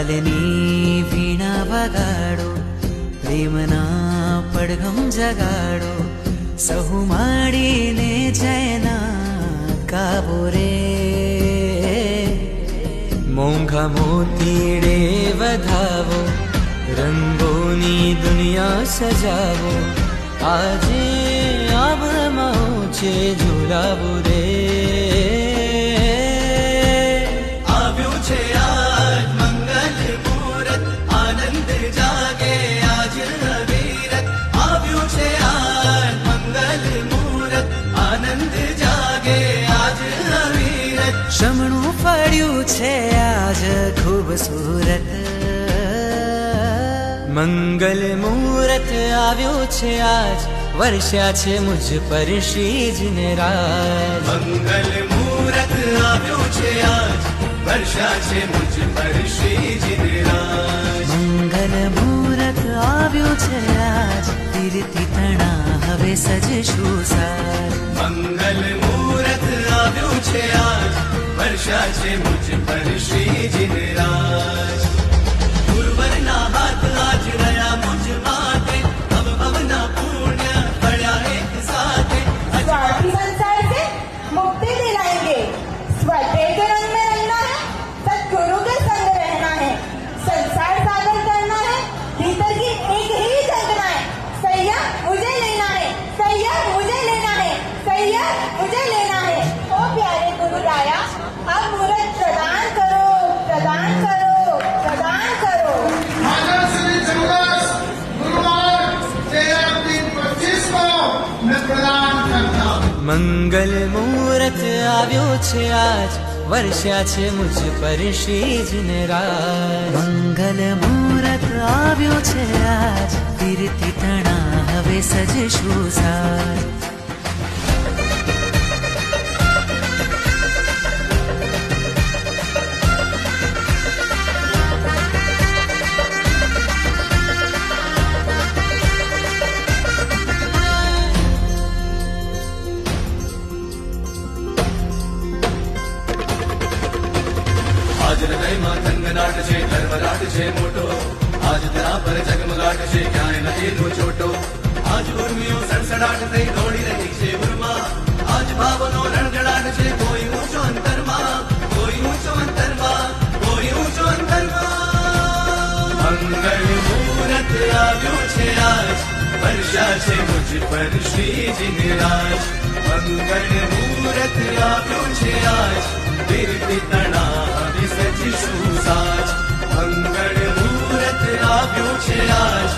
લાલની વીણા વગાડો, પ્રેમના પડઘમ જગાડો, સહુ માડીને જયના ગાવો રે. મોંઘા મોતીડે વધાવો, રંગોની દુનિયા સજાવો, આજે આભમાં છે ઝુલાવો રે. આવ્યું છે આજ મંગલ મુહૂર્ત, આનંદ જાગે આજ અવિરત. આવ્યું છે આજ મંગલ મુહૂર્ત, આનંદ જાગે આજ અવિરત. શમણું ફળ્યું છે આજ ખૂબસૂરત, મંગલ મુહૂર્ત આવ્યો છે આજ, વર્ષા છે મુझ પર શ્રીજીને રાજ. મંગલ મુહૂર્ત આવ્યો છે આજ, વર્ષા છે મુझ પર શ્રીજીને રાજ. મંગલ મુહૂર્ત આવ્યું છે આજ, તીરથી તણા હવે સજશું સાજ. મંગલ મુહૂર્ત આવ્યો છે આજ, વર્ષા છે મુझ પર શ્રીજીને રાજ. ગુરુવરના હાથ આજ રહ્યા મુझ માટે, ભવ ભવના પુણ્ય પડ્યા એક સાથે. स्वार्थी संसार से मुक्ति दिलाएंगे, स्वटे के रंग में रहना है, सतगुरु के संग रहना है, संसार सागर करना है, भीतर की एक ही जगना है. सैया मुझे लेना है, सैया मुझे लेना है, सैया मुझे लेना है. ओ प्यारे गुरु राया, अब मुहूर्त प्रदान करो, प्रदान करो, प्रदान करो. माता श्री जमदास गुरुवार 13/3/25 को मैं प्रदान करता हूँ. મંગલ મુહૂર્ત આવ્યો છે આજ, વર્ષા છે મુझ પર શ્રીજીને રાજ. મંગલ મુહૂર્ત આવ્યો છે આજ, તીરથી તણા હવે સજશું સાજ. આજ હૃદયમાં થનગનાટ છે, ધર્મરાટ છે મોટો, આજ ધરા પર જગમગાટ છે, ક્યાંય નથી નો છોટો. આજ ઉર્મિઓ સડસડાટ થઈ દોડી રહી છે ઉર્મા, આજ ભાવનો રણજડાટ છે, કોઈ ઊંચો અંતરમાં, કોઈ ઊંચો અંતરમાં, કોઈ ઊંચો અંતરમાં. મંગળ મુહૂર્ત આવ્યો છે આજ, વર્ષા છે મુझ પર શ્રીજીને રાજ. મંગળ મુહૂર્ત આવ્યો છે આજ, તીરથી તણા સજીશું સાજ. મંગળ મુહૂર્ત આવ્યો છે આજ,